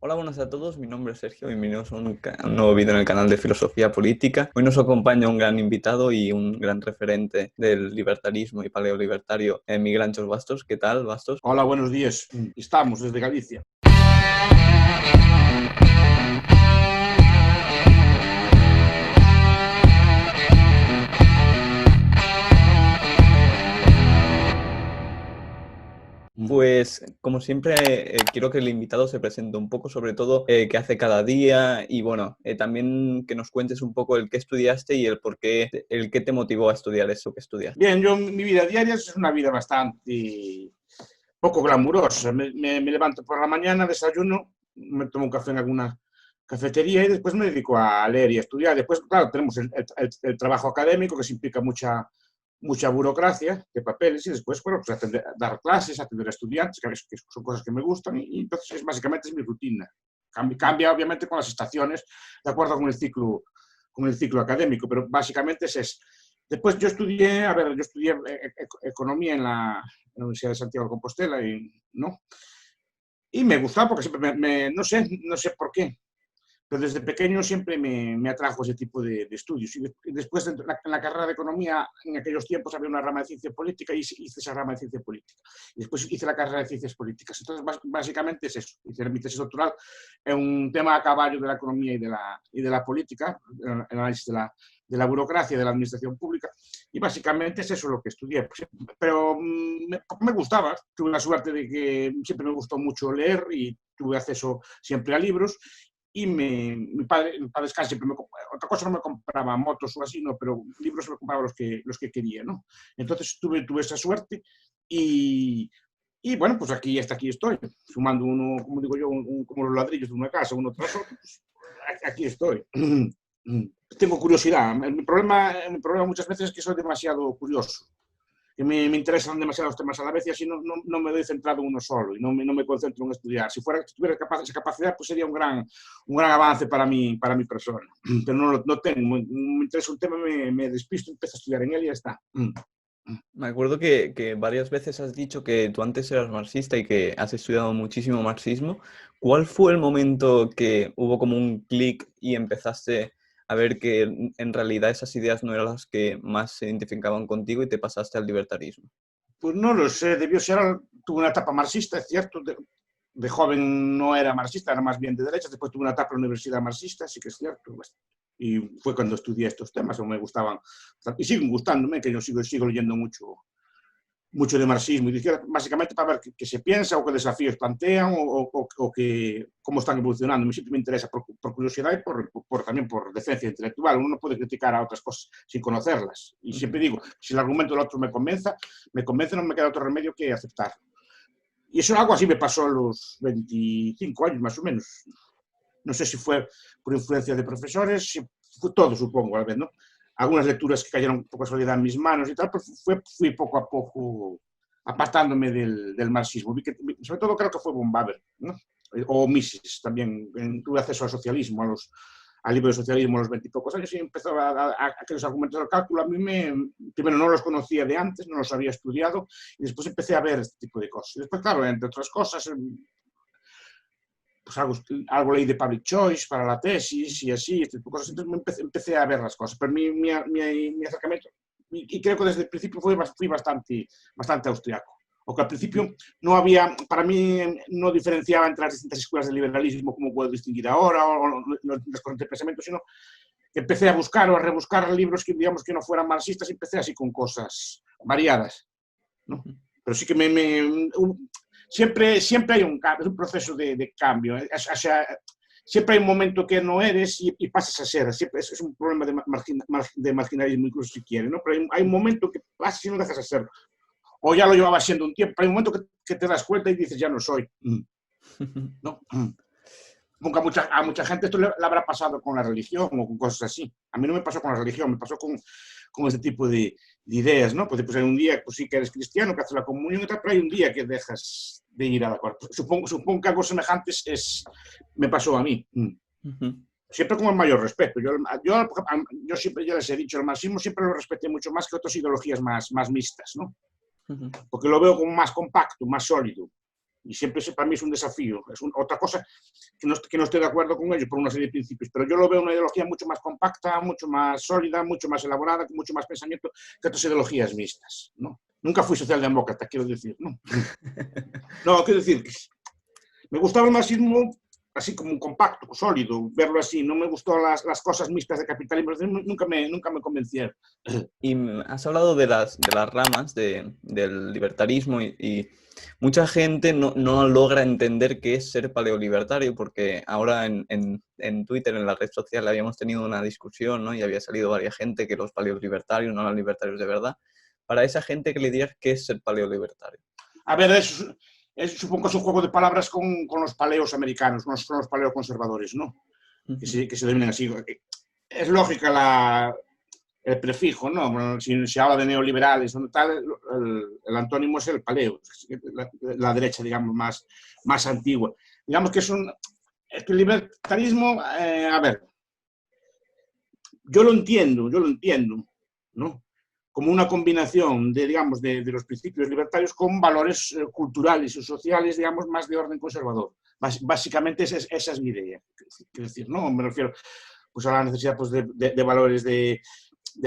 Hola, buenas a todos. Mi nombre es Sergio. Bienvenidos a un nuevo vídeo en el canal de Filosofía Política. Hoy nos acompaña un gran invitado y un gran referente del libertarismo y paleolibertario, Miguel Anchos Bastos. ¿Qué tal, Bastos? Hola, buenos días. Estamos desde Galicia. Pues, como siempre, quiero que el invitado se presente un poco, sobre todo qué hace cada día y, bueno, también que nos cuentes un poco el qué estudiaste y el por qué, el qué te motivó a estudiar eso que estudiaste. Bien, mi vida diaria es una vida bastante poco glamurosa. Me levanto por la mañana, desayuno, me tomo un café en alguna cafetería y después me dedico a leer y a estudiar. Después, claro, tenemos el trabajo académico, que se implica mucha burocracia de papeles y después, bueno, pues dar clases, atender a estudiantes, que son cosas que me gustan y entonces básicamente es mi rutina. Cambia obviamente con las estaciones, de acuerdo con el ciclo académico, pero básicamente es eso. Después yo estudié economía en la Universidad de Santiago de Compostela y me gustaba porque siempre no sé por qué, pero desde pequeño siempre me atrajo ese tipo de estudios. Y después, en la carrera de economía, en aquellos tiempos había una rama de ciencia política y hice esa rama de ciencia política. Y después hice la carrera de ciencias políticas. Entonces, básicamente es eso. Hice mi tesis doctoral en un tema a caballo de la economía y de la política, el análisis de la burocracia, de la administración pública. Y básicamente es eso lo que estudié. Pero me gustaba. Tuve la suerte de que siempre me gustó mucho leer y tuve acceso siempre a libros. Y mi padre siempre otra cosa no me compraba motos o así, no, pero libros me compraba los que quería, ¿no? Entonces tuve esa suerte y bueno, pues aquí estoy, sumando uno, como digo yo, como los ladrillos de una casa, uno tras otro, pues aquí estoy. Tengo curiosidad. Mi problema muchas veces es que soy demasiado curioso. Que me interesan demasiados temas a la vez y así no me doy centrado en uno solo y no me concentro en estudiar. Si tuviera esa capacidad, pues sería un gran avance para mi persona. Pero no tengo. Me interesa un tema, me despisto, empiezo a estudiar en él y ya está. Me acuerdo que varias veces has dicho que tú antes eras marxista y que has estudiado muchísimo marxismo. ¿Cuál fue el momento que hubo como un clic y empezaste a ver que en realidad esas ideas no eran las que más se identificaban contigo y te pasaste al libertarismo? Pues no lo sé, tuve una etapa marxista, es cierto. De joven no era marxista, era más bien de derechas. Después tuve una etapa en la universidad marxista, sí que es cierto. Y fue cuando estudié estos temas, o me gustaban. Y siguen gustándome, que yo sigo leyendo mucho de marxismo y de izquierda, básicamente para ver qué se piensa o qué desafíos plantean o cómo están evolucionando. Siempre me interesa por curiosidad y también por decencia intelectual. Uno no puede criticar a otras cosas sin conocerlas. Y siempre digo, si el argumento del otro me convence, no me queda otro remedio que aceptar. Y eso algo así me pasó a los 25 años, más o menos. No sé si fue por influencia de profesores, si fue todo, supongo, a la vez, ¿no? Algunas lecturas que cayeron por casualidad en mis manos y tal, pero fui poco a poco apartándome del marxismo. Sobre todo creo que fue von Baber, ¿no? O Mises también. Tuve acceso al socialismo, al libro de socialismo a los 20 y pocos años y empezó a aquellos argumentos del cálculo. A mí primero no los conocía de antes, no los había estudiado y después empecé a ver este tipo de cosas. Y después, claro, entre otras cosas, pues algo leí de Public Choice para la tesis y así, este tipo de cosas. Entonces empecé a ver las cosas, pero mi acercamiento, y creo que desde el principio fui bastante austriaco. O que al principio no había, para mí no diferenciaba entre las distintas escuelas de liberalismo como puedo distinguir ahora, o las corrientes de pensamiento, sino que empecé a buscar o a rebuscar libros que, digamos, que no fueran marxistas y empecé así con cosas variadas, ¿no? Pero sí que siempre hay un cambio, es un proceso de cambio. O sea, siempre hay un momento que no eres y pasas a ser. Siempre es un problema de marginalismo, incluso si quieres, ¿no? Pero hay un momento que pasas y no dejas de serlo. O ya lo llevaba siendo un tiempo, pero hay un momento que te das cuenta y dices, ya no soy. ¿No? Nunca a mucha gente esto le habrá pasado con la religión o con cosas así. A mí no me pasó con la religión, me pasó con este tipo de ideas, ¿no? Pues hay un día, pues sí que eres cristiano, que haces la comunión y tal, pero hay un día que dejas de ir a la corte. Supongo que algo semejante me pasó a mí. Siempre con el mayor respeto. Yo siempre, ya les he dicho, el marxismo siempre lo respeté mucho más que otras ideologías más mixtas, ¿no? Porque lo veo como más compacto, más sólido. Y siempre para mí es un desafío. Otra cosa que no estoy de acuerdo con ellos por una serie de principios, pero yo lo veo una ideología mucho más compacta, mucho más sólida, mucho más elaborada, con mucho más pensamiento que otras ideologías mixtas, ¿no? Nunca fui socialdemócrata, quiero decir, ¿no? No, quiero decir, me gustaba el marxismo así como un compacto, sólido, verlo así. No me gustó las cosas mixtas de capitalismo, nunca me convencieron. Y has hablado de las ramas del libertarismo y mucha gente no logra entender qué es ser paleolibertario, porque ahora en Twitter, en la red social, habíamos tenido una discusión, ¿no? Y había salido varias gente que los paleolibertarios no eran libertarios de verdad. Para esa gente, ¿qué le dirías qué es ser paleolibertario? A ver, supongo que es un juego de palabras con los paleos americanos, no son los paleoconservadores, ¿no? Que se denominan así. Es lógica el prefijo, ¿no? Bueno, si habla de neoliberales o tal, el antónimo es el paleo, la derecha, digamos, más antigua. Digamos que es que el libertarismo, a ver, yo lo entiendo, ¿no? Como una combinación digamos, de los principios libertarios con valores culturales y sociales, digamos, más de orden conservador. Básicamente esa es mi idea. Quiero decir, no me refiero pues, a la necesidad pues, de valores de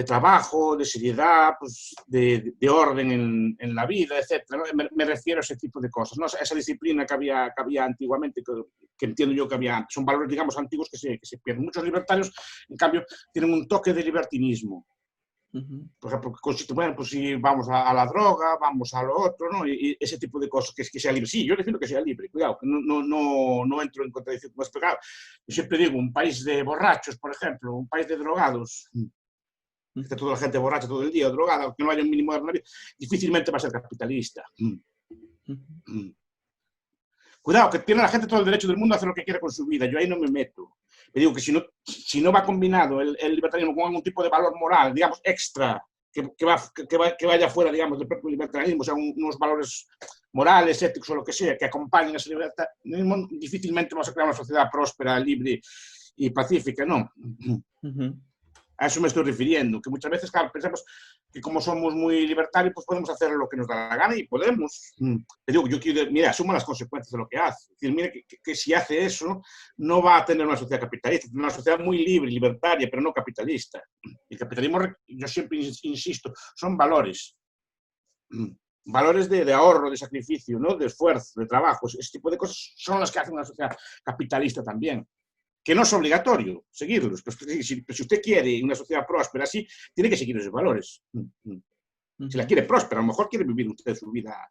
trabajo, de seriedad, pues, de orden en la vida, etc. ¿no? Me refiero a ese tipo de cosas, ¿no? Esa disciplina que había antiguamente, que entiendo yo que había antes. Son valores, digamos, antiguos que se pierden. Muchos libertarios, en cambio, tienen un toque de libertinismo. Por ejemplo, que consiste, bueno, pues si vamos a la droga, vamos a lo otro, ¿no? Y ese tipo de cosas, que sea libre. Sí, yo defiendo que sea libre, cuidado, que no entro en contradicción con esto. Claro, yo siempre digo, un país de borrachos, por ejemplo, un país de drogados, que está toda la gente borracha todo el día, drogada, que no haya un mínimo de vida, difícilmente va a ser capitalista. Cuidado, que tiene la gente todo el derecho del mundo a hacer lo que quiera con su vida, yo ahí no me meto. Me digo que si no va combinado el libertarismo con algún tipo de valor moral, digamos, extra, que vaya fuera, digamos, del propio libertarianismo, o sea, unos valores morales, éticos o lo que sea, que acompañen ese libertarianismo, difícilmente vamos a crear una sociedad próspera, libre y pacífica, ¿no? A eso me estoy refiriendo, que muchas veces, claro, pensamos que como somos muy libertarios, pues podemos hacer lo que nos da la gana y podemos. Te digo, yo quiero, mira, asuma las consecuencias de lo que hace. Es decir, mira que si hace eso, no va a tener una sociedad capitalista, tiene una sociedad muy libre, libertaria, pero no capitalista. El capitalismo, yo siempre insisto, son valores. Valores de ahorro, de sacrificio, ¿no? De esfuerzo, de trabajo. Ese tipo de cosas son las que hacen una sociedad capitalista también. Que no es obligatorio seguirlos, pero si usted quiere una sociedad próspera así, tiene que seguir esos valores. Si la quiere próspera, a lo mejor quiere vivir usted su vida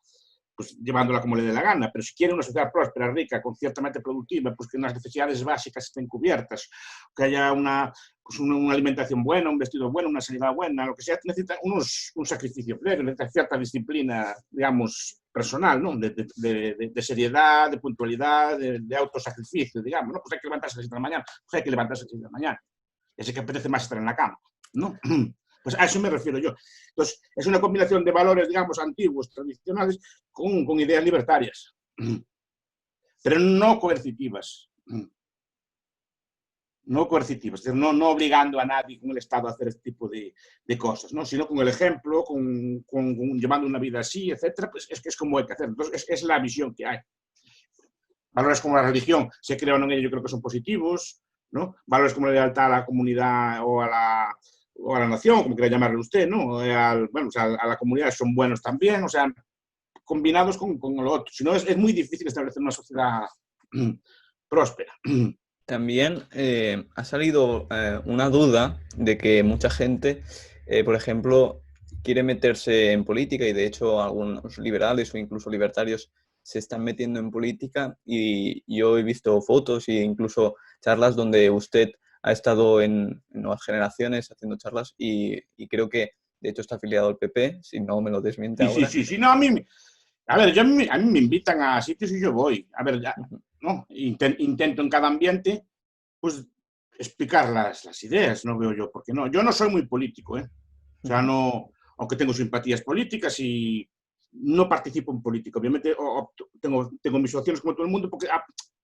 pues, llevándola como le dé la gana, pero si quiere una sociedad próspera, rica, con ciertamente productiva, pues que unas necesidades básicas estén cubiertas, que haya una alimentación buena, un vestido bueno, una sanidad buena, lo que sea, necesita un sacrificio previo, necesita cierta disciplina, digamos, personal, ¿no? De seriedad, de puntualidad, de autosacrificio, digamos, ¿no? Pues hay que levantarse a las 7 de la mañana, pues hay que levantarse a las 7 de la mañana. Ya sé que apetece más estar en la cama, ¿no? Pues a eso me refiero yo. Entonces, es una combinación de valores, digamos, antiguos, tradicionales, con ideas libertarias, pero no coercitivas. No coercitivas, es decir, no obligando a nadie con el Estado a hacer este tipo de cosas, ¿no? Sino con el ejemplo, llevando una vida así, etcétera, pues es que es como hay que hacer. Entonces, es la visión que hay. Valores como la religión, se crean en ello, yo creo que son positivos, ¿no? Valores como la lealtad a la comunidad o a la nación, como quiera llamarle usted, ¿no? Bueno, o sea, a la comunidad son buenos también, o sea, combinados con lo otro. Si no, es muy difícil establecer una sociedad próspera. También ha salido una duda de que mucha gente, por ejemplo, quiere meterse en política y de hecho algunos liberales o incluso libertarios se están metiendo en política y yo he visto fotos e incluso charlas donde usted ha estado en Nuevas Generaciones haciendo charlas y creo que de hecho está afiliado al PP, si no me lo desmiente ahora. Sí, no, a ver, a mí me invitan a sitios y yo voy. A ver, ya, ¿no? Intento en cada ambiente, pues, explicar las ideas, no veo yo por qué no. Yo no soy muy político, ¿eh? O sea, no, aunque tengo simpatías políticas y no participo en política. Obviamente tengo mis opciones como todo el mundo, porque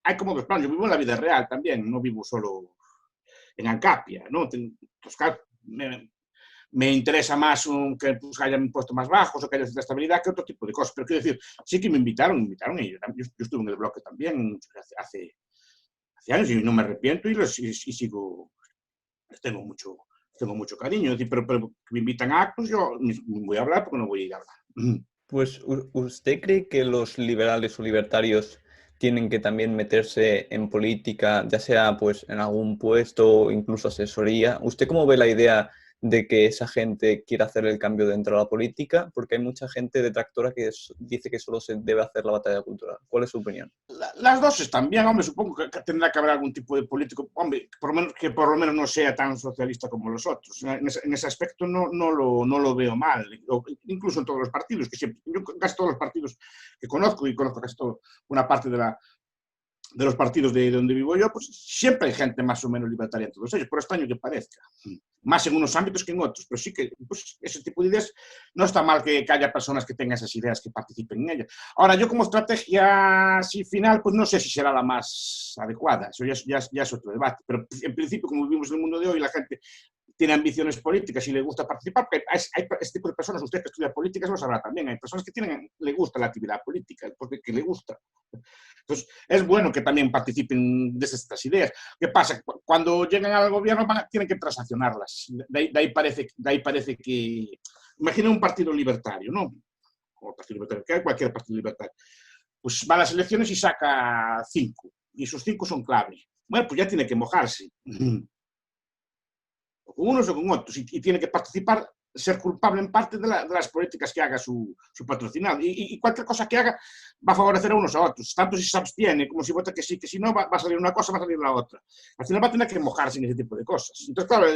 hay como dos planos. Yo vivo en la vida real también, no vivo solo en Ancapia, ¿no? me interesa más que pues, haya impuestos más bajos o que haya cierta estabilidad que otro tipo de cosas. Pero quiero decir, sí que me invitaron y yo estuve en el bloque también hace años y no me arrepiento y sigo, tengo mucho cariño. Es decir, pero que me invitan a actos, yo voy a hablar porque no voy a ir a hablar. Pues, ¿usted cree que los liberales o libertarios tienen que también meterse en política, ya sea pues en algún puesto o incluso asesoría? ¿Usted cómo ve la idea de que esa gente quiera hacer el cambio dentro de la política? Porque hay mucha gente detractora que dice que solo se debe hacer la batalla cultural. ¿Cuál es su opinión? Las dos están bien, hombre, supongo que tendrá que haber algún tipo de político, hombre, que por lo menos no sea tan socialista como los otros. En ese aspecto no lo veo mal, incluso en todos los partidos, que siempre, yo casi todos los partidos que conozco, y conozco casi una parte de los partidos de donde vivo yo, pues siempre hay gente más o menos libertaria en todos ellos, por extraño que parezca. Más en unos ámbitos que en otros, pero sí que pues, ese tipo de ideas no está mal que haya personas que tengan esas ideas, que participen en ellas. Ahora, yo como estrategia así final, pues no sé si será la más adecuada, eso ya es otro debate, pero en principio, como vivimos en el mundo de hoy, la gente tiene ambiciones políticas y le gusta participar, porque hay este tipo de personas, usted que estudia políticas lo sabrá también, hay personas que le gusta la actividad política, porque que le gusta. Entonces, es bueno que también participen de estas ideas. ¿Qué pasa? Cuando llegan al gobierno tienen que transaccionarlas. De ahí parece que... Imagina un partido libertario, ¿no? O partido libertario, cualquier partido libertario. Pues va a las elecciones y saca 5. Y esos 5 son clave. Bueno, pues ya tiene que mojarse. O con unos o con otros. Y tiene que participar, ser culpable en parte de las políticas que haga su patrocinado. Y cualquier cosa que haga va a favorecer a unos a otros. Tanto si se abstiene como si vota que sí, que si no, va a salir una cosa, va a salir la otra. Al final va a tener que mojarse en ese tipo de cosas. Entonces, claro,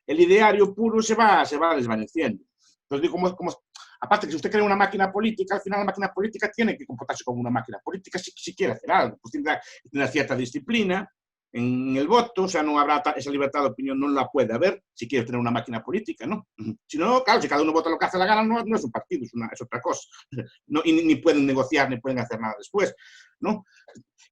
el ideario puro se va desvaneciendo. Entonces, digo, aparte que si usted crea una máquina política, al final la máquina política tiene que comportarse como una máquina política si quiere hacer algo. Pues tendrá cierta disciplina en el voto, o sea, no habrá esa libertad de opinión, no la puede haber si quiere tener una máquina política, ¿no? Si no, claro, si cada uno vota lo que hace la gana, no es un partido, es otra cosa. No, y ni pueden negociar, ni pueden hacer nada después, ¿no?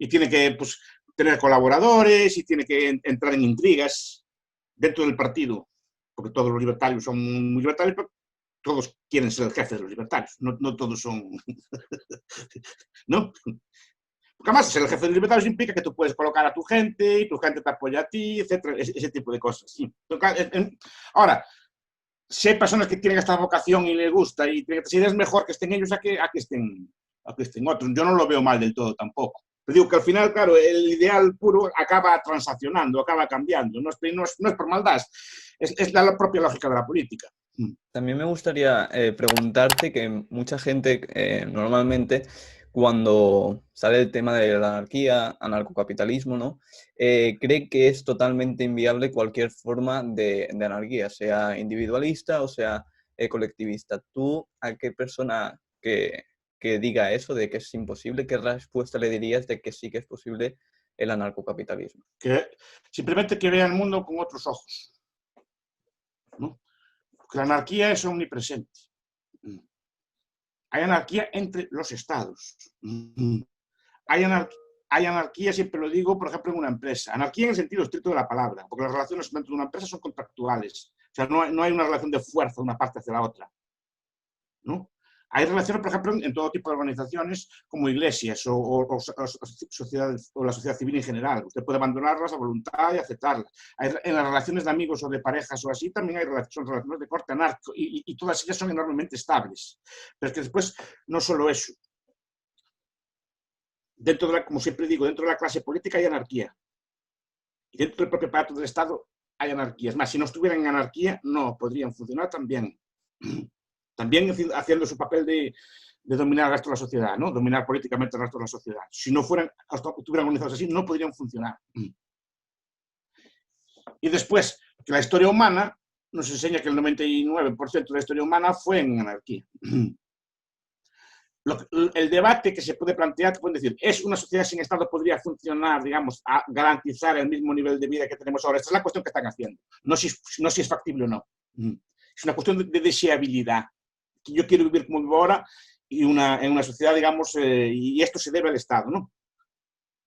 Y tiene que pues, tener colaboradores y tiene que entrar en intrigas dentro del partido, porque todos los libertarios son muy libertarios, pero todos quieren ser el jefe de los libertarios, no todos son... ¿no? Porque además ser el jefe de los libertarios implica que tú puedes colocar a tu gente y tu gente te apoya a ti, etcétera, ese tipo de cosas. Sí. Ahora, si hay personas que tienen esta vocación y les gusta y tienen estas ideas, es mejor que estén ellos a que estén otros. Yo no lo veo mal del todo tampoco. Pero digo que al final, claro, el ideal puro acaba transaccionando, acaba cambiando. No es por maldad, es la propia lógica de la política. También me gustaría preguntarte que mucha gente normalmente cuando sale el tema de la anarquía, anarcocapitalismo, ¿no? Cree que es totalmente inviable cualquier forma de anarquía, sea individualista o sea colectivista. ¿Tú a qué persona que diga eso, de que es imposible, qué respuesta le dirías de que sí que es posible el anarcocapitalismo? Que simplemente que vea el mundo con otros ojos, ¿no? Porque la anarquía es omnipresente. Hay anarquía entre los estados. Hay anarquía, siempre lo digo, por ejemplo, en una empresa. Anarquía en el sentido estricto de la palabra, porque las relaciones dentro de una empresa son contractuales. O sea, no hay una relación de fuerza de una parte hacia la otra, ¿no? Hay relaciones, por ejemplo, en todo tipo de organizaciones, como iglesias o sociedades, o la sociedad civil en general. Usted puede abandonarlas a voluntad y aceptarlas. En las relaciones de amigos o de parejas o así, también son relaciones de corte anarco, y todas ellas son enormemente estables. Pero es que después, no solo eso. Como siempre digo, dentro de la clase política hay anarquía. Y dentro del propio aparato del Estado hay anarquía. Es más, si no estuvieran en anarquía, no podrían funcionar también. También haciendo su papel de dominar el resto de la sociedad, ¿no? Dominar políticamente el resto de la sociedad. Si no estuvieran organizados así, no podrían funcionar. Y después, que la historia humana nos enseña que el 99% de la historia humana fue en anarquía. El debate que se puede plantear, pueden decir, ¿es una sociedad sin Estado podría funcionar, digamos, a garantizar el mismo nivel de vida que tenemos ahora? Esta es la cuestión que están haciendo. No si es factible o no. Es una cuestión de deseabilidad. Yo quiero vivir como vivo ahora en una sociedad, digamos, y esto se debe al Estado, ¿no?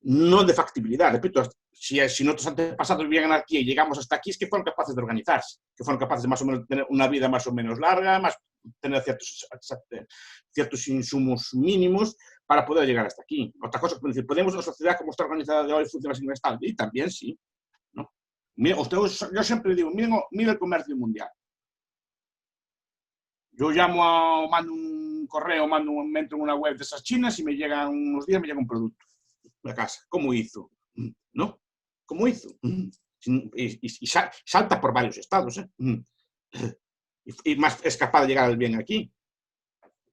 No de factibilidad, repito, si nuestros antepasados vivían en anarquía y llegamos hasta aquí, es que fueron capaces de organizarse, que fueron capaces de más o menos tener una vida más o menos larga, tener ciertos insumos mínimos para poder llegar hasta aquí. Otra cosa, decir, ¿podemos una sociedad como está organizada de hoy funcionar sin un Estado? Y también sí, ¿no? Mira, yo siempre digo, mira el comercio mundial. Yo mando un correo, me entro en una web de esas chinas y me llegan unos días, me llega un producto a casa. ¿Cómo hizo? ¿No? ¿Cómo hizo? Y salta por varios estados, ¿eh? Y más es capaz de llegar al bien aquí.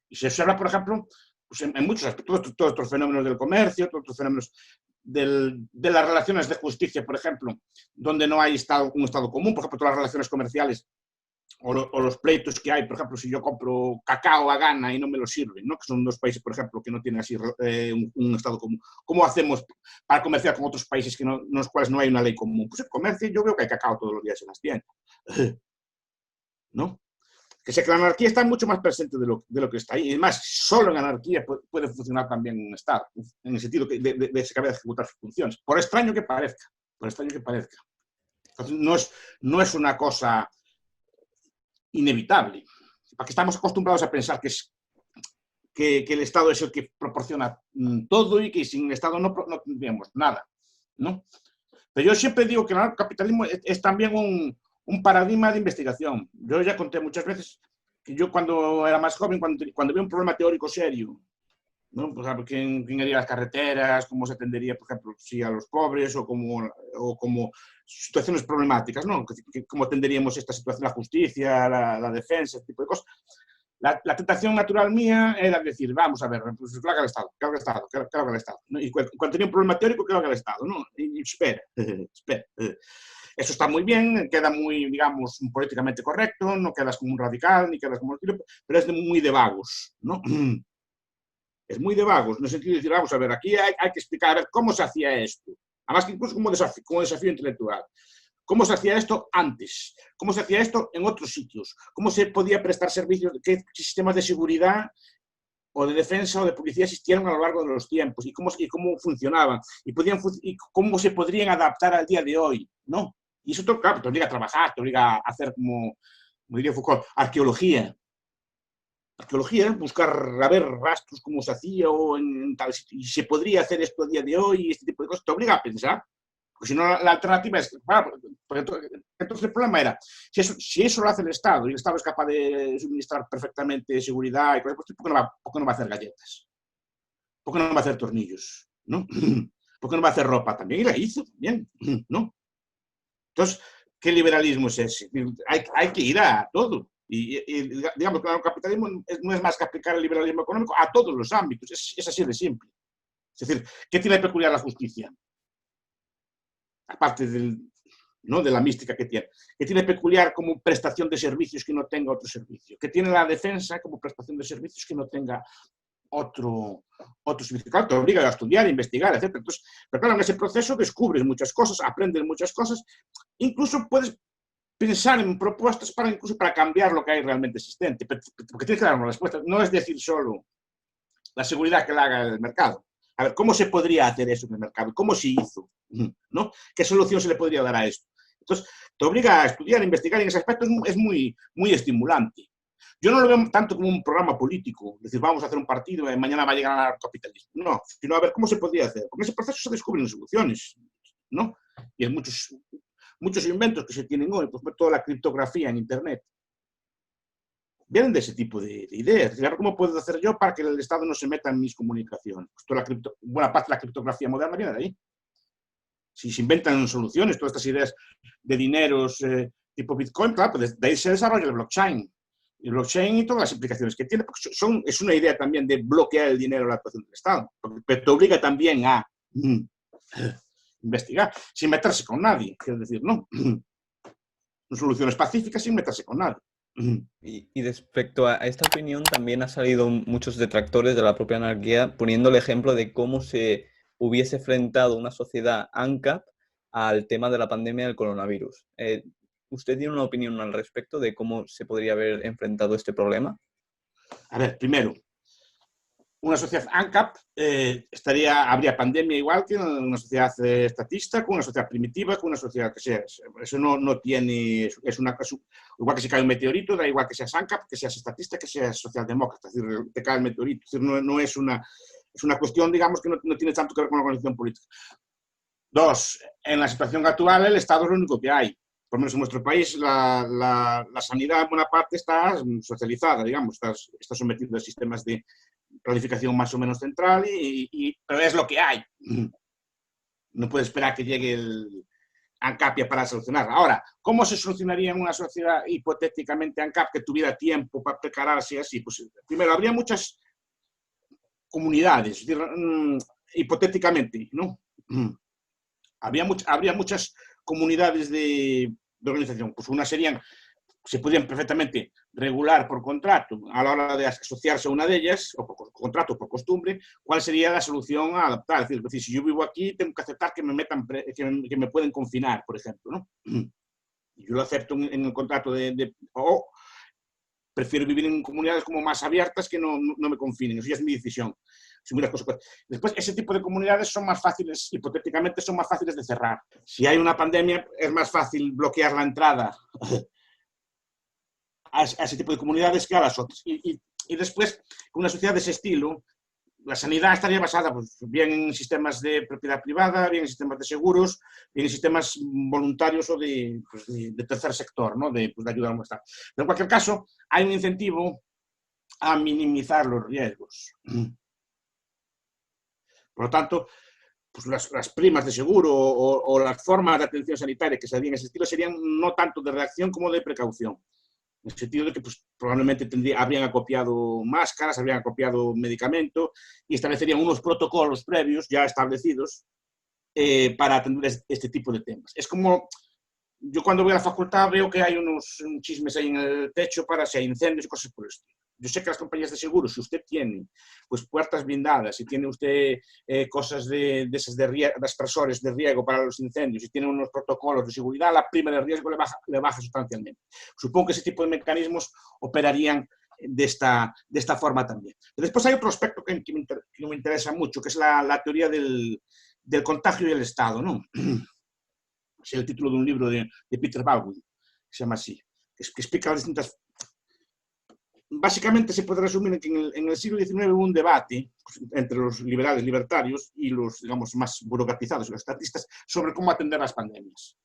Y se habla, por ejemplo, pues en muchos aspectos, todos estos fenómenos del comercio, todos estos fenómenos de las relaciones de justicia, por ejemplo, donde no hay un estado común, por ejemplo, todas las relaciones comerciales o los pleitos que hay, por ejemplo, si yo compro cacao a Ghana y no me lo sirven, ¿no? Que son dos países, por ejemplo, que no tienen así un estado común. ¿Cómo hacemos para comerciar con otros países en los cuales no hay una ley común? Pues el comercio, yo veo que hay cacao todos los días en las tiendas, ¿no? Que sé que la anarquía está mucho más presente de lo que está ahí. Y además, solo en anarquía puede funcionar también un Estado, en el sentido de se cabe de ejecutar sus funciones, por extraño que parezca. Por extraño que parezca. Entonces, no es una cosa inevitable. Porque estamos acostumbrados a pensar que el Estado es el que proporciona todo y que sin el Estado no tendríamos nada, ¿no? Pero yo siempre digo que el capitalismo es también un paradigma de investigación. Yo ya conté muchas veces que yo cuando era más joven, cuando vi un problema teórico serio, ¿no? Por ejemplo, ¿quién haría las carreteras? ¿Cómo se atendería, por ejemplo, a los pobres o como situaciones problemáticas, ¿no? ¿Cómo atenderíamos esta situación, la justicia, la defensa, este tipo de cosas? La tentación natural mía era decir, vamos a ver, pues que lo haga el Estado, que lo haga el Estado, que lo haga el Estado. ¿No? Y cuando tenía un problema teórico, que lo haga el Estado, ¿no? Y espera, espera. Eso está muy bien, queda muy, digamos, políticamente correcto, no quedas como un radical, ni quedas como... Pero es muy de vagos, ¿no? Es muy de vagos, en el sentido de decir, vamos a ver, aquí hay que explicar, a ver, cómo se hacía esto. Además, que incluso como desafío intelectual. ¿Cómo se hacía esto antes? ¿Cómo se hacía esto en otros sitios? ¿Cómo se podía prestar servicios? ¿Qué sistemas de seguridad o de defensa o de policía existieron a lo largo de los tiempos? ¿Y cómo funcionaban? ¿Y cómo se podrían adaptar al día de hoy? ¿No? Y eso, claro, te obliga a trabajar, te obliga a hacer, como diría Foucault, arqueología. Arqueología, buscar, a ver, rastros, cómo se hacía o en tal sitio. Y se podría hacer esto a día de hoy, y este tipo de cosas, te obliga a pensar. Porque si no, la alternativa es... Entonces el problema era, si eso lo hace el Estado, y el Estado es capaz de suministrar perfectamente seguridad, y cosas, ¿por qué no va a hacer galletas? ¿Por qué no va a hacer tornillos? ¿No? ¿Por qué no va a hacer ropa también? Y la hizo también, ¿no? Entonces, ¿qué liberalismo es ese? Hay que ir a todo. Y digamos que el capitalismo no es más que aplicar el liberalismo económico a todos los ámbitos. Es así de simple. Es decir, ¿qué tiene de peculiar la justicia? Aparte ¿no? de la mística que tiene peculiar como prestación de servicios que no tenga otro servicio, que tiene la defensa como prestación de servicios que no tenga otro servicio. Claro, te obliga a estudiar, a investigar, etc. Entonces, pero claro, en ese proceso descubres muchas cosas, aprendes muchas cosas, incluso puedes pensar en propuestas incluso para cambiar lo que hay realmente existente, porque tienes que dar una respuesta. No es decir solo la seguridad que la haga el mercado. A ver, ¿cómo se podría hacer eso en el mercado? ¿Cómo se hizo? ¿No? ¿Qué solución se le podría dar a esto? Entonces, te obliga a estudiar, a investigar, y en ese aspecto es muy, muy estimulante. Yo no lo veo tanto como un programa político, es decir, vamos a hacer un partido y mañana va a llegar al capitalismo. No, sino a ver cómo se podría hacer. Porque en ese proceso se descubren soluciones, ¿no? Y hay muchos inventos que se tienen hoy, por toda la criptografía en Internet, vienen de ese tipo de ideas. ¿Cómo puedo hacer yo para que el Estado no se meta en mis comunicaciones? Pues buena parte de la criptografía moderna viene de ahí. Si se inventan soluciones, todas estas ideas de dineros tipo Bitcoin, claro, pues de ahí se desarrolla el blockchain. El blockchain y todas las implicaciones que tiene, porque es una idea también de bloquear el dinero a la actuación del Estado, porque te obliga también a investigar, sin meterse con nadie, quiero decir, no. Soluciones pacíficas sin meterse con nadie. Y respecto a esta opinión, también ha salido muchos detractores de la propia anarquía poniendo el ejemplo de cómo se hubiese enfrentado una sociedad ANCAP al tema de la pandemia del coronavirus. ¿Usted tiene una opinión al respecto de cómo se podría haber enfrentado este problema? A ver, primero, una sociedad ANCAP habría pandemia igual que una sociedad estatista, con una sociedad primitiva, con una sociedad que sea. Eso no tiene, igual que se cae un meteorito, da igual que seas ANCAP, que seas estatista, que seas socialdemócrata, es decir, te cae el meteorito. Es decir, no es una cuestión, digamos, que no tiene tanto que ver con la organización política. Dos, en la situación actual el Estado es lo único que hay. Por lo menos en nuestro país la sanidad en buena parte está socializada, digamos, está sometida a sistemas de planificación más o menos central, pero es lo que hay. No puede esperar que llegue el ANCAP para solucionar. Ahora, ¿cómo se solucionaría en una sociedad hipotéticamente ANCAP que tuviera tiempo para prepararse así? Pues primero, habría muchas comunidades, es decir, hipotéticamente, ¿no? Habría muchas comunidades de organización. Pues unas se podrían perfectamente regular por contrato a la hora de asociarse a una de ellas, o por contrato, por costumbre, cuál sería la solución a adaptar. Es decir, si yo vivo aquí, tengo que aceptar que me pueden confinar, por ejemplo, ¿no? Yo lo acepto en el contrato o prefiero vivir en comunidades como más abiertas que no me confinen. Eso ya es mi decisión. Después, ese tipo de comunidades son más fáciles, hipotéticamente, son más fáciles de cerrar. Si hay una pandemia, es más fácil bloquear la entrada a ese tipo de comunidades que a las otras. Y después, con una sociedad de ese estilo, la sanidad estaría basada pues, bien en sistemas de propiedad privada, bien en sistemas de seguros, bien en sistemas voluntarios o de tercer sector, ¿no? de ayuda al Estado. Pero en cualquier caso, hay un incentivo a minimizar los riesgos. Por lo tanto, pues las primas de seguro o las formas de atención sanitaria que se harían en ese estilo serían no tanto de reacción como de precaución. En el sentido de que pues, probablemente habrían acopiado máscaras, habrían acopiado medicamento y establecerían unos protocolos previos ya establecidos para atender este tipo de temas. Es como, yo cuando voy a la facultad veo que hay unos chismes ahí en el techo para si hay incendios y cosas por el estilo. Yo sé que las compañías de seguros, si usted tiene pues, puertas blindadas, si tiene usted cosas de aspersores de riego para los incendios, si tiene unos protocolos de seguridad, la prima de riesgo le baja sustancialmente. Supongo que ese tipo de mecanismos operarían de esta forma también. Pero después hay otro aspecto que me interesa mucho, que es la teoría del contagio y el Estado, ¿no? Es el título de un libro de Peter Baldwin, que se llama así, que explica las distintas. Básicamente se puede resumir que en el siglo XIX hubo un debate entre los liberales libertarios y los, digamos, más burocratizados, los estatistas, sobre cómo atender las pandemias,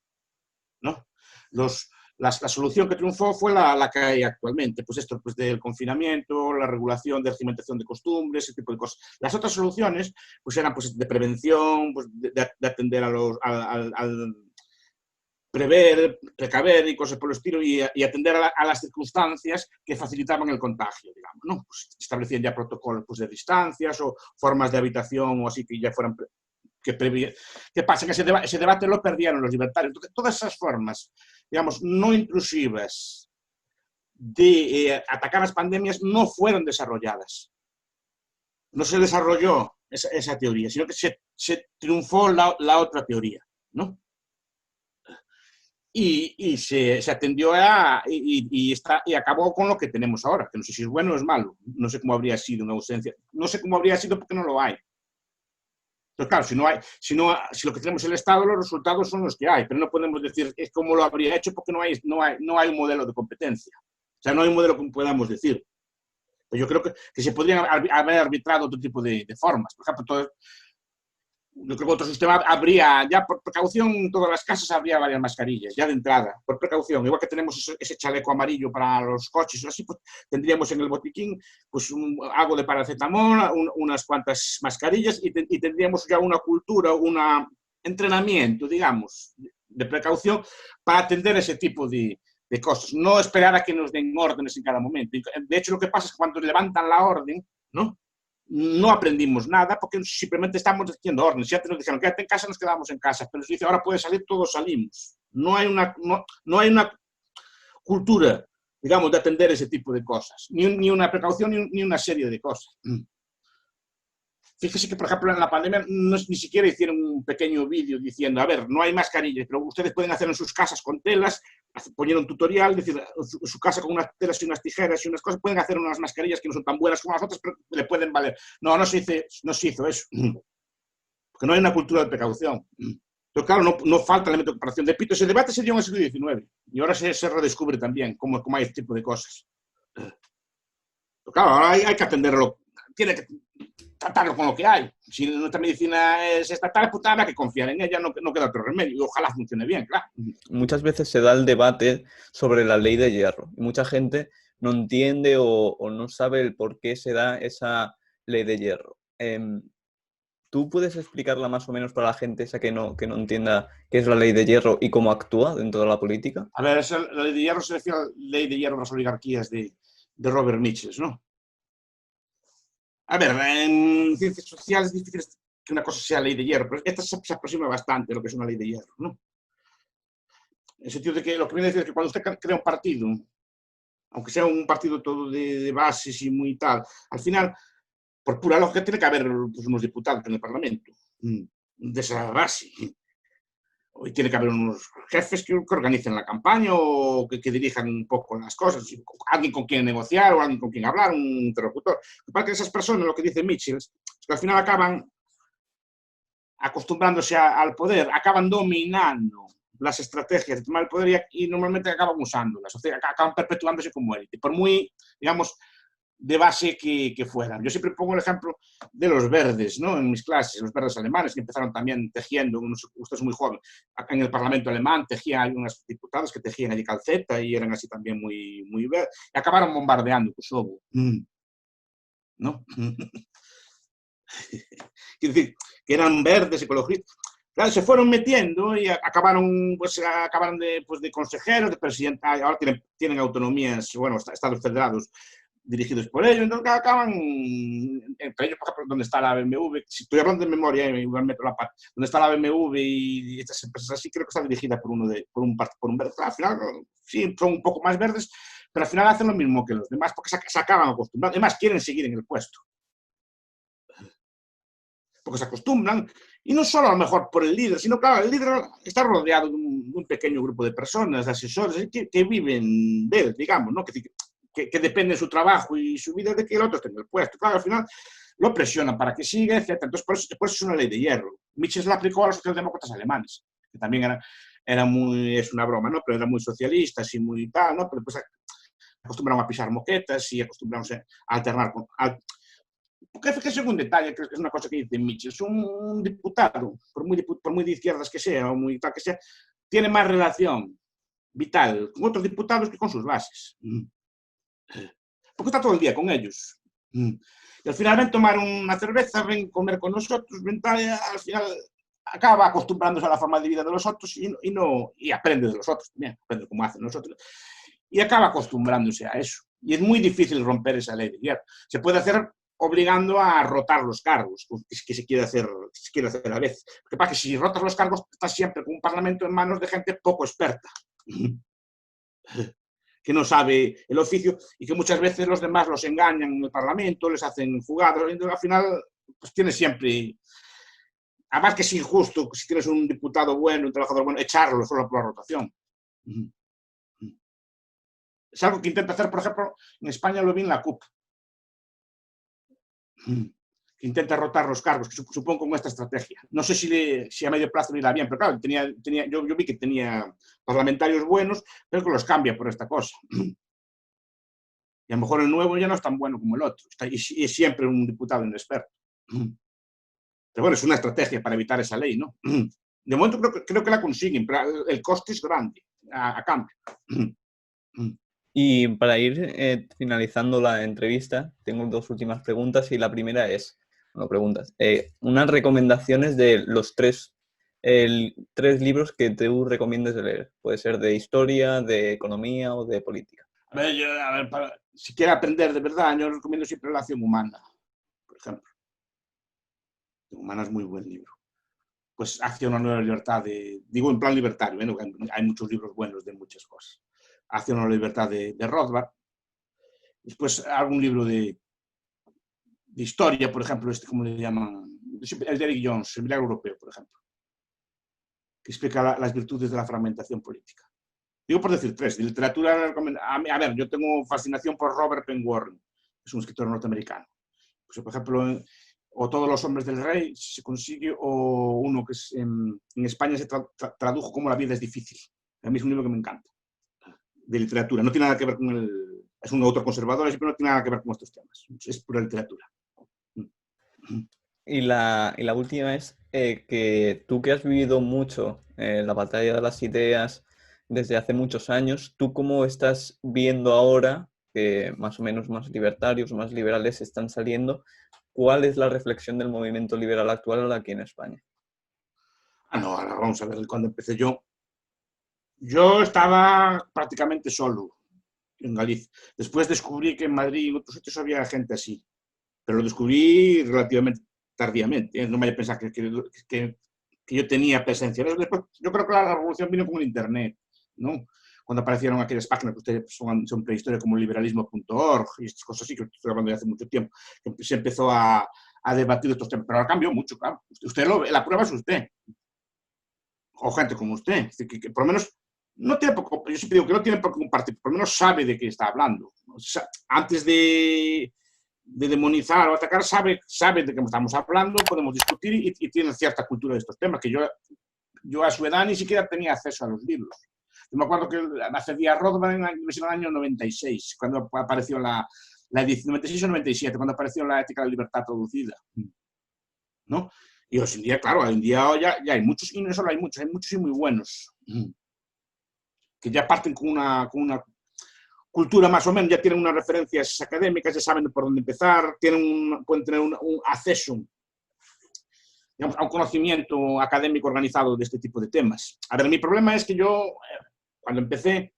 ¿no? La solución que triunfó fue la que hay actualmente, pues esto pues del confinamiento, la regulación de regimentación de costumbres, ese tipo de cosas. Las otras soluciones pues eran pues, de prevención, pues, de atender al precaver y cosas por el estilo y atender a las circunstancias que facilitaban el contagio, digamos, ¿no? Pues establecían ya protocolos pues, de distancias o formas de habitación o así que ya fueran ¿Qué pasa? Que ese debate lo perdieron los libertarios. Entonces, todas esas formas, digamos, no intrusivas de atacar las pandemias no fueron desarrolladas. No se desarrolló esa teoría, sino que se triunfó la otra teoría, ¿no? Y se atendió y acabó con lo que tenemos ahora, que no sé si es bueno o es malo, no sé cómo habría sido una ausencia, no sé cómo habría sido porque no lo hay. Entonces, claro, si lo que tenemos es el Estado, los resultados son los que hay, pero no podemos decir cómo lo habría hecho porque no hay un modelo de competencia. O sea, no hay un modelo que podamos decir. Pero yo creo que se podrían haber arbitrado otro tipo de formas. Por ejemplo, yo creo que otro sistema habría, ya por precaución, en todas las casas habría varias mascarillas, ya de entrada, por precaución. Igual que tenemos ese chaleco amarillo para los coches, así, pues tendríamos en el botiquín pues, algo de paracetamol, unas cuantas mascarillas y tendríamos ya una cultura, un entrenamiento, digamos, de precaución para atender ese tipo de cosas. No esperar a que nos den órdenes en cada momento. De hecho, lo que pasa es que cuando levantan la orden, no aprendimos nada porque simplemente estamos haciendo órdenes. Si antes nos dijeron quédate en casa, nos quedamos en casa, pero si dice ahora puede salir, todos salimos. No hay una cultura, digamos, de atender ese tipo de cosas, ni una precaución ni una serie de cosas. Fíjese que, por ejemplo, en la pandemia ni siquiera hicieron un pequeño vídeo diciendo, a ver, no hay mascarillas, pero ustedes pueden hacer en sus casas con telas, poner un tutorial, decir, su casa con unas telas y unas tijeras y unas cosas, pueden hacer unas mascarillas que no son tan buenas como las otras, pero le pueden valer. No se hizo eso, porque no hay una cultura de precaución. Pero claro, no falta elemento de comparación. Repito, ese debate se dio en el siglo XIX y ahora se redescubre también cómo hay este tipo de cosas. Pero claro, ahora hay que atenderlo, tiene que tratarlo con lo que hay. Si nuestra medicina es estatal, pues habrá que confiar en ella, no queda otro remedio. Y ojalá funcione bien, claro. Muchas veces se da el debate sobre la ley de hierro y mucha gente no entiende o no sabe el por qué se da esa ley de hierro. ¿Tú puedes explicarla más o menos para la gente esa que no entienda qué es la ley de hierro y cómo actúa dentro de la política? A ver, la ley de hierro se refiere a la ley de hierro de las oligarquías de Robert Mitchell, ¿no? A ver, en ciencias sociales es difícil que una cosa sea ley de hierro, pero esta se aproxima bastante a lo que es una ley de hierro, ¿no? En el sentido de que lo que viene a decir es que cuando usted crea un partido, aunque sea un partido todo de bases y muy tal, al final, por pura lógica, tiene que haber pues, unos diputados en el Parlamento de esa base. Hoy tiene que haber unos jefes que organicen la campaña o que dirijan un poco las cosas, alguien con quien negociar o alguien con quien hablar, un interlocutor. Para que esas personas, lo que dice Mitchell, es que al final acaban acostumbrándose al poder, acaban dominando las estrategias de tomar el poder y normalmente acaban usándolas, o sea, acaban perpetuándose como élite, por muy, digamos, de base que fueran. Yo siempre pongo el ejemplo de los verdes, ¿no? En mis clases, los verdes alemanes, que empezaron también tejiendo, usted es muy joven, acá en el Parlamento alemán tejían, hay unos diputados que tejían allí calceta y eran así también muy verdes, y acabaron bombardeando Kosovo, ¿no? Quiero decir, que eran verdes, ecologistas. Claro, se fueron metiendo y acabaron de consejeros, de presidentes, ahora tienen autonomías, bueno, estados federados dirigidos por ellos, entonces acaban, entre ellos, por ejemplo, donde está la BMW, si estoy hablando de memoria, igual meto la parte, donde está la BMW y estas empresas así, creo que está dirigida por un verde. Al final, sí, son un poco más verdes, pero al final hacen lo mismo que los demás, porque se acaban acostumbrando, además quieren seguir en el puesto. Porque se acostumbran, y no solo a lo mejor por el líder, sino claro, el líder está rodeado de un pequeño grupo de personas, de asesores, que viven de él, digamos, ¿no? Que depende de su trabajo y su vida de que el otro esté en el puesto. Claro, al final lo presionan para que siga, etc. Entonces, por eso es una ley de hierro. Mitchell la aplicó a los socialdemócratas alemanes, que también era muy, es una broma, ¿no? Pero eran muy socialistas y muy tal, ¿no? Pero pues acostumbraron a pisar moquetas y acostumbraron a alternar porque fíjese un detalle, que es una cosa que dice Mitchell, es un diputado, por muy de izquierdas que sea, o muy tal que sea, tiene más relación vital con otros diputados que con sus bases. Porque está todo el día con ellos. Y al final ven tomar una cerveza, ven comer con nosotros, al final acaba acostumbrándose a la forma de vida de los otros y aprende de los otros también, aprende cómo hacen nosotros. Y acaba acostumbrándose a eso. Y es muy difícil romper esa ley de hierro. Se puede hacer obligando a rotar los cargos, que se quiere hacer a veces. Porque pasa que si rotas los cargos, estás siempre con un parlamento en manos de gente poco experta, que no sabe el oficio y que muchas veces los demás los engañan en el parlamento, les hacen jugadas, y al final pues tienes siempre... Además que es injusto, si tienes un diputado bueno, un trabajador bueno, echarlo solo por la rotación. Es algo que intenta hacer, por ejemplo, en España lo vi en la CUP, que intenta rotar los cargos, que supongo con esta estrategia. No sé si a medio plazo le irá bien, pero claro, yo vi que tenía parlamentarios buenos, pero que los cambia por esta cosa. Y a lo mejor el nuevo ya no es tan bueno como el otro, y es siempre un diputado inexperto. Pero bueno, es una estrategia para evitar esa ley, ¿no? De momento creo que la consiguen, pero el coste es grande a cambio. Y para ir finalizando la entrevista, tengo dos últimas preguntas y la primera es, unas recomendaciones de los tres libros que tú recomiendes de leer. Puede ser de historia, de economía o de política. A ver, si quiere aprender de verdad, yo recomiendo siempre La Acción Humana, por ejemplo. La Acción Humana es muy buen libro. Pues Acción a la Libertad, digo en plan libertario, hay muchos libros buenos de muchas cosas. Acción a la Libertad de Rothbard. Después algún libro de de historia, por ejemplo, ¿cómo le llaman? El de Eric Jones, el Milagro Europeo, por ejemplo, que explica las virtudes de la fragmentación política. Digo por decir tres. De literatura, a ver, yo tengo fascinación por Robert Penn Warren, que es un escritor norteamericano. Pues, por ejemplo, o Todos los hombres del rey, si se consigue, o uno que es, en España se tradujo como La vida es difícil. A mí es un libro que me encanta, de literatura. No tiene nada que ver con el... Es un autor conservador, pero no tiene nada que ver con estos temas. Es pura literatura. Y la última es que tú que has vivido mucho la batalla de las ideas desde hace muchos años, ¿tú cómo estás viendo ahora que más o menos más libertarios, más liberales están saliendo? ¿Cuál es la reflexión del movimiento liberal actual aquí en España? No, ahora vamos a ver, cuando empecé yo estaba prácticamente solo en Galicia. Después descubrí que en Madrid y en otros sitios había gente así, pero lo descubrí relativamente tardíamente. No me haya pensado que yo tenía presencia. Después, yo creo que la revolución vino con el Internet, ¿no? Cuando aparecieron aquellas páginas que ustedes son prehistoria como liberalismo.org y estas cosas así, que estoy hablando de hace mucho tiempo, que se empezó a debatir estos temas. Pero ahora cambió mucho, claro. Usted lo ve, la prueba es usted. O gente como usted, que por lo menos no tiene poco, yo siempre digo que no tiene por qué compartir, por lo menos sabe de qué está hablando. O sea, antes de demonizar o atacar, sabe de qué estamos hablando, podemos discutir y tiene cierta cultura de estos temas, que yo a su edad ni siquiera tenía acceso a los libros. Yo me acuerdo que accedí a Rothbard en el año 96, cuando apareció la edición 96 o 97, cuando apareció la Ética de la Libertad traducida, ¿no? Y hoy en día, claro, hoy en día ya hay muchos, y no solo hay muchos y muy buenos, que ya parten con una cultura más o menos, ya tienen unas referencias académicas, ya saben por dónde empezar, pueden tener un acceso, digamos, a un conocimiento académico organizado de este tipo de temas. A ver, mi problema es que yo, cuando empecé,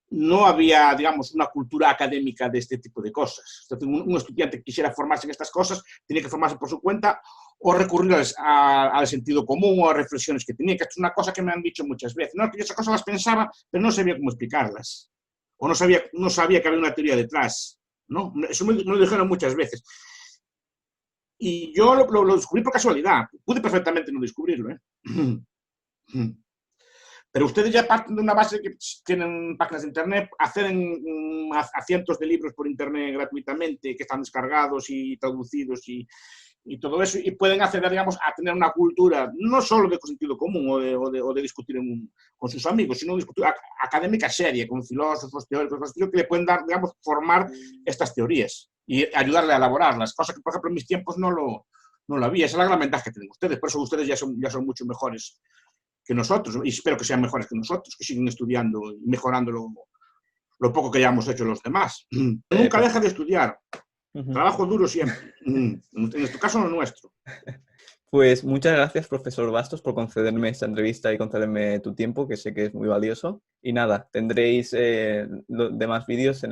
no había, digamos, una cultura académica de este tipo de cosas. Entonces, un estudiante que quisiera formarse en estas cosas, tenía que formarse por su cuenta o recurrir al sentido común o a reflexiones que tenía, que esto es una cosa que me han dicho muchas veces. No, que yo esas cosas las pensaba, pero no sabía cómo explicarlas. O no sabía que había una teoría detrás, ¿no? Eso me lo dijeron muchas veces. Y yo lo descubrí por casualidad. Pude perfectamente no descubrirlo, ¿eh? Pero ustedes ya parten de una base que tienen páginas de internet, acceden a cientos de libros por internet gratuitamente, que están descargados y traducidos y todo eso, y pueden acceder, digamos, a tener una cultura no solo de sentido común o de discutir con sus amigos, sino de discutir académica seria, con filósofos, teóricos, que le pueden dar, digamos, formar estas teorías y ayudarle a elaborarlas, cosa que, por ejemplo, en mis tiempos no lo había. Esa es la gran ventaja que tienen ustedes, por eso ustedes ya son mucho mejores que nosotros, y espero que sean mejores que nosotros, que siguen estudiando y mejorando lo poco que ya hemos hecho los demás. Nunca deja de estudiar. Trabajo duro siempre. En este caso, lo nuestro. Pues muchas gracias, profesor Bastos, por concederme esta entrevista y concederme tu tiempo, que sé que es muy valioso. Y nada, tendréis los demás vídeos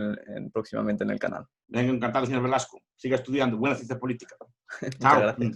próximamente en el canal. Venga, encantado, señor Velasco. Siga estudiando. Buena ciencia política. Muchas gracias.